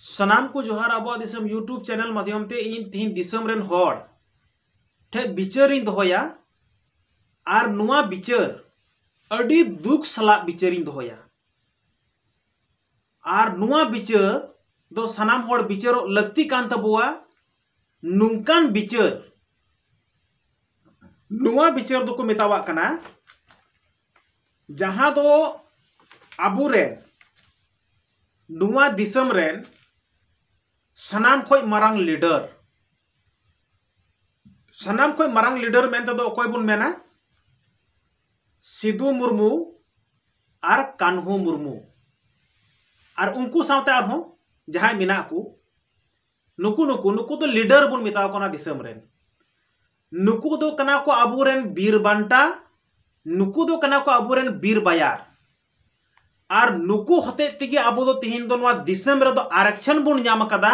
सनाम को जोहार अब दिसम यूट्यूब चैनल माध्यम ते इन तीन दिसम रेन होड़ ठे बिचार इन दोया आर नुआ बिचार अड़ी दुख सला बिचार इन दोया आर नुआ बिचार दो सनाम होड़ बिचार लगती कान तबुआ नुंकान बिचार नुआ बिचार दो को मेतावा कना जहां दो आबू रेन नुआ दिसम रेन सनाम खोय मारांग लीडर मेनते दो कोई बुन मेना सिदू मुर्मू आर कान्हू मुर्मू आर उनको सावते आर हो जहां मिना को नुकु नुकु नुकु तो लीडर बुन मिताव कोना दिसम रेन नुकु दो कना को आबुरेन बीर बांटा नुकु दो कना को आबुरेन बीर बायार आर नुकु हते तिगे आबु दो तिहिन दो नवा दिसम रे दो आरक्षण बुन न्याम कदा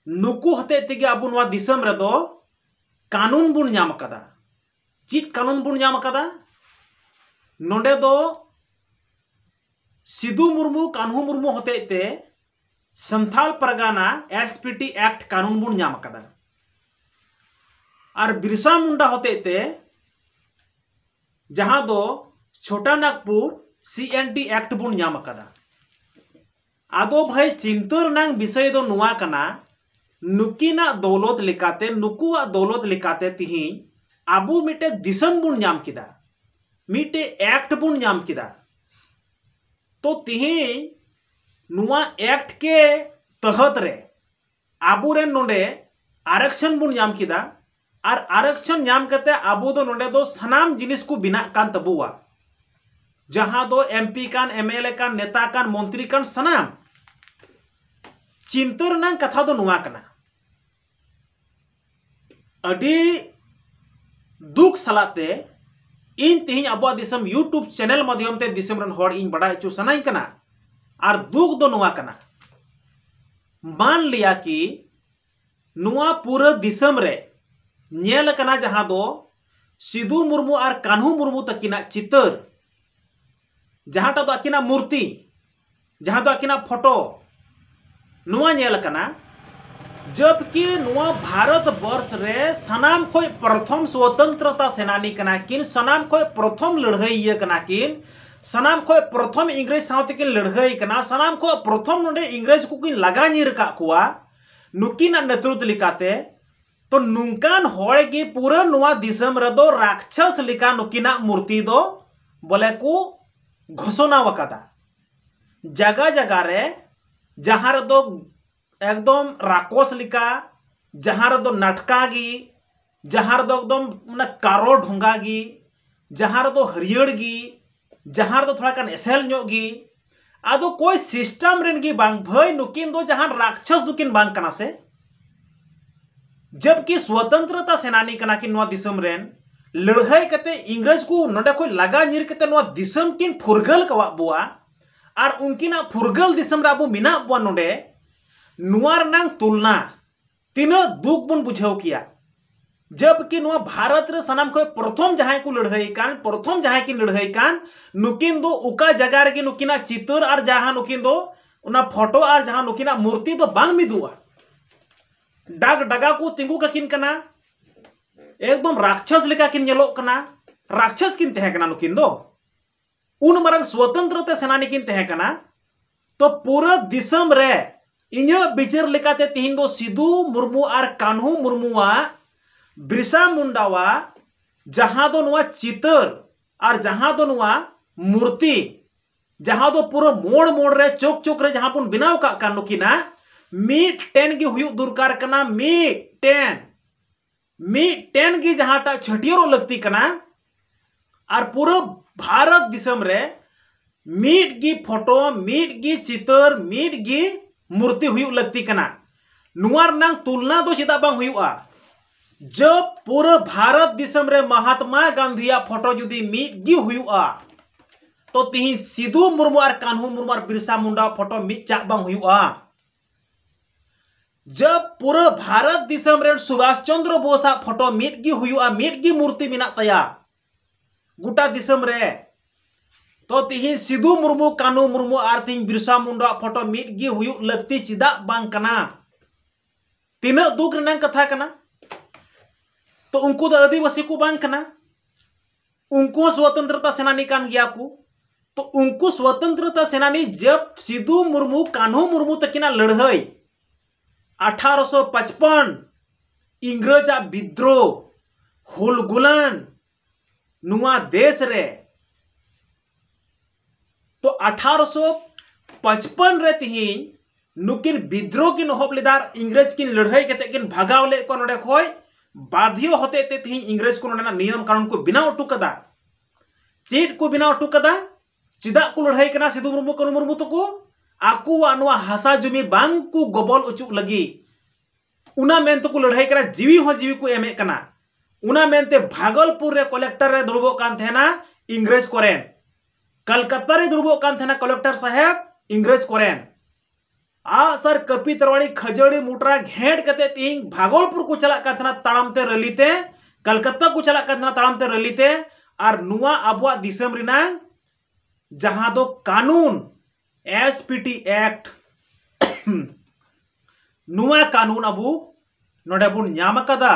नुकु हते तिगे आबु नवा दिसम रे दो कानून बुन न्याम कदा चित कानून बुन न्याम कदा नोंडे दो सिदू मुर्मू कान्हू मुर्मू हते ते संथाल परगाना एसपीटी एक्ट कानून बुन न्याम कदा आर बिरसा मुंडा होते ते जहां दो छोटा नागपुर सीएनटी एक्ट बुन न्याम कदा आदो भाई चिंतर नांग विषय दो नुआ कना नुकिना दौलत लेकाते नुकुआ दौलत लेकाते तिही आबू मिटे दिसम बुन न्याम किदा मिटे एक्ट बुन न्याम किदा तो तिही नुआ एक्ट के तहत रे आबू रे नोंडे आरक्षण बुन न्याम किदा आर आरक्षण न्याम कते आबू दो नोंडे दो सनाम जिनिस को बिना कान तबुआ जहां दो एमपी कान एमएलए कान नेता कान मंत्री कान सनाम चिंतर नांग कथा दो नुआ कना अडी दुख सलाते इन तिहिं अबुआ दिसम यूट्यूब चैनल माध्यम ते दिसम रन होड़ इन बड़ा चु सनाई कना आर दुख दो नुआ कना मान लिया कि नुआ पूरा दिसम रे नेल कना जहां दो सिदू मुर्मू आर कान्हू मुर्मू तकिना चितर जहां दो अकिना मूर्ति जहां दो अकिना फोटो नुआ नेल कना जबकि नुआ भारत वर्ष रे सनाम खोय प्रथम स्वतंत्रता सेनानी कना किन सनाम खोय प्रथम लड़ाई कना किन सनाम खोय प्रथम इंग्रेज सावते किन लड़ाई कना सनाम खोय प्रथम नोंडे इंग्रेज को किन लगा निर का कुआ नुकिना नेतृत्व लिकाते तो नुंकान होड़ की पूरा नुआ दिसम रे दो राक्षस लिका नुकिना मूर्ति दो बोले को घोषणा वकादा जगह जगह रे जहां रे दो एकदम राकोस लिका जहां रे दो नाटकागी जहां रे दो एकदम माने कारो ढोंगागी जहां रे दो हरियर गी जहां रे दो थोड़ा कान एसेल गी आदो कोई सिस्टम रेन गी बांग भई नुकिन दो जहां राक्षस दुकिन बांग कना से जबकि स्वतंत्रता सेनानी कना कि नवा दिसम रेन लड़ाई कते इंग्रेज को नोडे कोई लगा निर कते नवा दिसम किन फुरगल कवा बुआ आर उनकिना फुरगल दिसम रे अबु मिना बुआ नोडे नुआर नांग तुलना तीना दुख बुन बुझाव किया जबकि नुआ भारत रे सनाम को प्रथम जहां को लड़ाई कान प्रथम जहां की लड़ाई कान नुकिन दो उका जगह रे नुकिना चित्र आर जहां नुकिन दो उना फोटो आर जहां नुकिना मूर्ति दो बांग मिदुआ डाग डगा को तिंगु ककिन कना एकदम राक्षस लेका किन नेलो कना राक्षस किन तहे कना नुकिन दो उन मरंग स्वतंत्रता सेनानी किन तहे कना तो पूरा दिसम रे इन्या बिचार लेकाते तिहिन दो सिदू मुर्मू आर कान्हू मुर्मुआ बिरसा मुंडावा जहां दो नुआ चितर आर जहां दो नुआ मूर्ति जहां दो पूरा मोड़ मोड़ रे चौक चौक रे जहां पुन बिनाव का कान नुकिना मी टेन की हुई दुरकार कना मी टेन की जहां टा छटियों लगती कना और पूरा भारत दिसम रे मीट की फोटो मीट की चितर मीट की मूर्ति हुई लगती कना नुआर नांग तुलना दो चिदा बांग हुआ जब पूरा भारत दिसम रे महात्मा गांधी फोटो जुदी मीट की हुआ तो तिही सिदू मुर्मू और कान्हू मुर्मू और बिरसा मुंडा फोटो मीट चा बांग हुआ जब पूरा भारत दिसम रे सुभाष चंद्र बोस फोटो मीट की हुआ मीट की मूर्ति मिना तया गोटा दिसम रे तो तिहिं सिदु मुर्मू कानू मुर्मू और तिहिं बिरसा मुंडा फोटो मिट गी हुयु लगती चिदा बांग कना तीना दुख रना कथा कना तो उनको दो आदिवासी को बांग कना उनको स्वतंत्रता सेनानी कान गया को तो उनको स्वतंत्रता सेनानी जब सिदु मुर्मू कान्हू मुर्मू तकिना लड़ाई 1855 इंग्रजा विद्रोह हुलगुलन नुआ देश रे तो 1855 रे तिहिं नुकिन विद्रोह किन होप लेदार इंग्रेज किन लड़ाई कते किन भागाव ले को नोडे खोय बाध्य होते ते तिहिं इंग्रेज को नोडे नियम कानून को बिनाव उटू कदा चेट को बिनाव उटू कदा चिदा को लड़ाई कना सिदु मुर्मू कानू मुर्मू तको आकु अनुआ हासा जमी बांग को गोबल उचु लगी उना मेन तो को लड़ाई कना जीवी हो जीवी को एमे कना उना मेनते भागलपुर रे कलेक्टर रे दुर्बो कान थेना इंग्रेज कोरेन कलकत्ता रे दुर्बो कान थेना कलेक्टर साहेब इंग्रेज कोरेन आ सर कपी तरवाड़ी खजड़ी मुटरा घेट कते तिंग भागलपुर को चला का थेना ताड़ामते रलीते कलकत्ता को चला का थेना ताड़ामते रलीते और नुआ अबुआ दिसम रिना जहां दो कानून एसपीटी एक्ट नुआ कानून अबू नोडे बुन न्याम कदा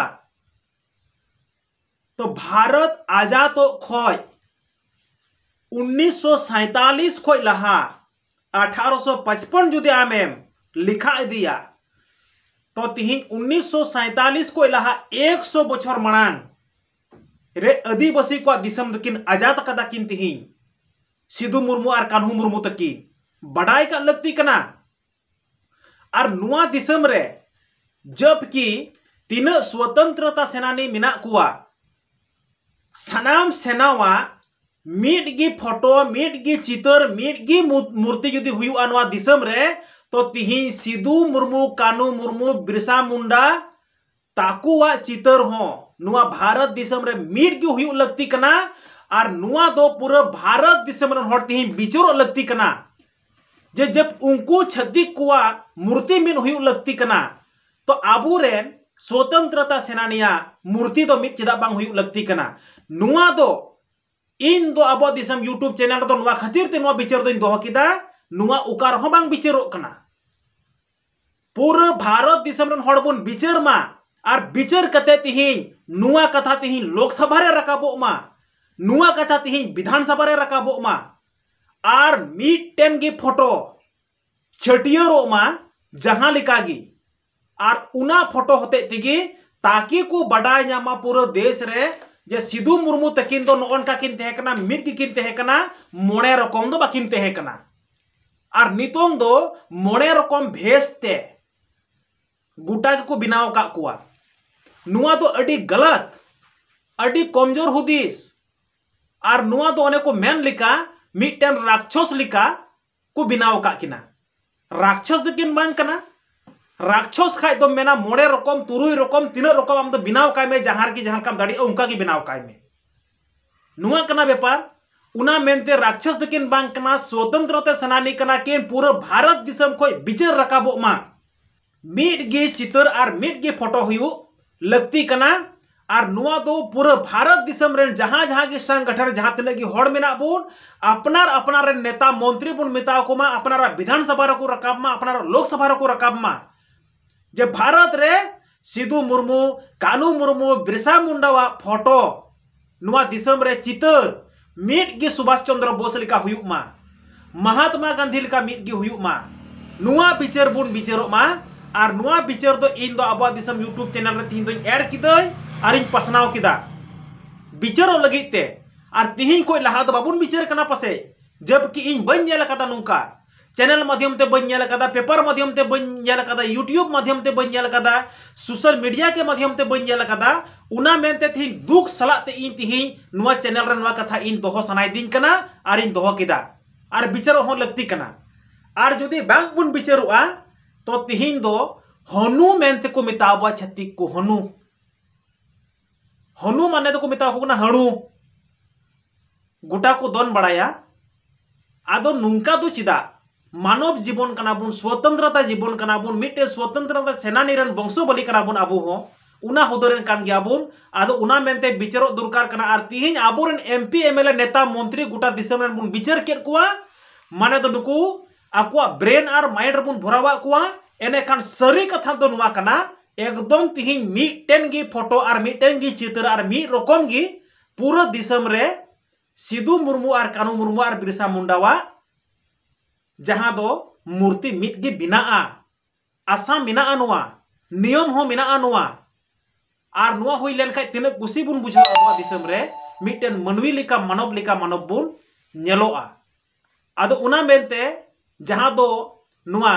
तो भारत आजाद खोय 1947 खोय लहा 1855 जुदि आमेम लिखा दिया तो तिहिं 1947 खोय लहा 100 बछर मणांग रे आदिवासी को दिसम दकिन आजाद कदा किन तिहिं सिदु मुर्मू और कान्हू मुर्मू तकिन बड़ाई का लगती कना और नुआ दिसम रे जबकि तीन स्वतंत्रता सेनानी मिना कुआ सनाम सेनावा मिटगी फोटो मिटगी चितर मिटगी मूर्ति जुदी हुआ नवा दिसम रे तो तिहिं सिदु मुर्मू कानू मुर्मू बिरसा मुंडा ताकुवा चितर हो नुआ भारत दिसम रे मिटगी हुई लगती कना और नुआ दो पूरा भारत दिसम रे हर तिहिं बिचोर लगती कना जे जब उनको छत्तीस कुआ मूर्ति मिन हुई लगती कना तो आबू रेन स्वतंत्रता सेनानिया मूर्ति दो मिट चिदा बांग हुई लगती कना नुआ दो इन दो आबो दिसम यूट्यूब चैनल दो नुआ खातिर ते नुआ बिचार दो दोहो किदा नुआ उकार हो बांग बिचारो कना पूरा भारत दिसम रन हड़ बुन बिचार मा और बिचार कते तिहिं नुआ कथा तिहिं लोकसभा रे रकाबो मा नुआ कथा तिहिं विधानसभा रे रकाबो मा और मिटटेन गी फोटो छटियरो मा जहां लिकागी और उना फोटो होते तिगी ताकि को बड़ाई नामा पूरा देश रे जे सिदु मुर्मू तकिन दो नोन का किन तेहकना मिट किन तेहकना मोड़े रकम दो बाकिन तेहकना और नितोंग दो मोड़े रकम भेजते गुटा को बिनाव का कुआ नुआ दो अडी गलत अडी कमजोर हुदिस और नुआ दो ओने को मेन लिका मिटन राक्षस लिका को बिनाव का किना राक्षस दो किन बांग कना राक्षस खाई तो मेना मोड़े रकम तुरुई रकम तीन रकम आम तो बिनाव काय में जहां की जहां काम दाड़ी उनका की बिनाव काय में नुआ कना व्यापार उना मेनते राक्षस दकिन बांग कना स्वतंत्रता सेनानी कना किन पूरा भारत दिसम खोय बिचार रकाबो मा मिट गे चित्र और मिट गे फोटो हुयु लगती कना और नुआ दो पूरा भारत दिसम रेन जहां जहां की संगठन जहां तिना की हड़ मेना बुन अपनार अपनार नेता मंत्री बुन मिता को मा अपनार विधानसभा को रकाब मा अपनार लोकसभा को रकाब मा जे भारत रे सिदु मुर्मू कानू मुर्मू बिरसा मुंडावा फोटो नुआ दिसम रे चितर मिट गी सुभाष चंद्र बोस लिका हुयुक मा महात्मा गांधी लिका मिट गी हुयुक मा नुआ बिचार बुन बिचारो मा और नुआ बिचार दो इन दो आबा दिसम यूट्यूब चैनल रे तिहिं दो एर किदई और इन पसनाव किदा बिचारो लगित ते और तिहिं कोई लहा दो बाबुन बिचार कना पसे जबकि इन बन नेल कदा नुका चैनल माध्यम ते बन नेल कदा पेपर माध्यम ते बन नेल कदा यूट्यूब माध्यम ते बन नेल कदा सोशल मीडिया के माध्यम ते बन नेल कदा उना मेनते तिहिं दुख सलाते इन तिहिं नुआ चैनल रे नुआ कथा इन दोहो सनाय दिन कना और इन दोहो किदा और बिचारो हो लगती कना और जुदी बांग बुन बिचारुआ तो तिहिं दो हनु मेनते को मिताबा छत्तीक को हनु हनु माने तो को मिता को ना हणु गोटा को दोन बड़ाया आदो नुंका दो चिदा मानव जीवन कना बुन स्वतंत्रता जीवन कना बुन मिटे स्वतंत्रता सेनानी रन वंशो बलि कना बुन आबो हो उना हुदरेन कान गियाबुन आदो उना मेनते बिचारो दरकार कना आर तिहिन आबोरेन एमपी एमएलए नेता मंत्री गोटा दिसम रेन बुन बिचार केत कुआ माने दो नुकु आकुआ ब्रेन आर माइंड रेबुन भरावा कुआ एने खान सरी कथा दो नुआ कना एकदम तिहिन मिटेन गी फोटो आर मिटेन गी चित्र आर मी रकम गी पूरा दिसम रे सिदु मुर्मू आर कानू मुर्मू आर बिरसा मुंडावा जहां दो मूर्ति मिट गी बिनाआ आसा मिनाआ नुआ नियम हो मिनाआ नुआ आर नुआ हुई लेन खाय तिना कुसी बुन बुझाव आबो दिसम रे मिटेन मनवी लिका मानव बुन नेलोआ आदो उना मेनते जहां दो नुआ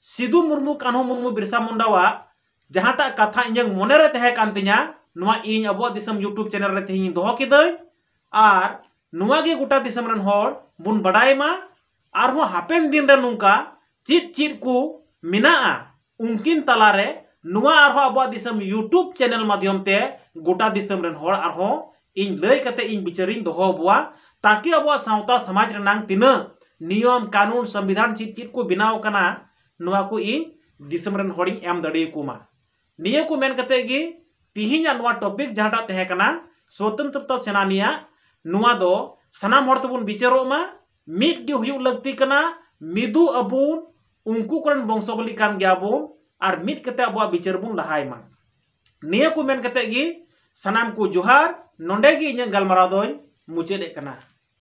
सिदु मुर्मू कान्हू मुर्मू बिरसा मुंडावा जहांटा कथा इᱧ मने रे तहे कान तिया नुआ इन अबो दिसम यूट्यूब चैनल रे तेही दोहो किदै आर नुआ गे गोटा दिसम रन होर बुन बडायमा आर हो हापेन दिन रे नुका चित चित को मिनाआ उनकिन तलारे नुआ आर हो अबो दिसम यूट्यूब चैनल माध्यम ते गोटा दिसम रन होर आर हो इन लय कते इन बिचारिन दोहो बुआ ताकि अबो सावता समाज रनांग तिना नियम कानून संविधान चित चित को बिनाव कना नुआ को इन दिसम रन होरिंग एम दड़े कुमा निया को मेन कते गी तिहिना नुआ टॉपिक जहाटा तहे कना स्वतंत्रता सेनानिया नुआ दो सनाम हर तबुन बिचारो मा मिट गे हुयु लगती कना मिदु अबुन उनको करन वंशबली कान गयाबुन आर मिट कते अबो बिचार बुन लहाय मा निया को मेन कते गी सनाम को जोहार नोंडे गी इन गलमाराव दोय मुचेदे कना।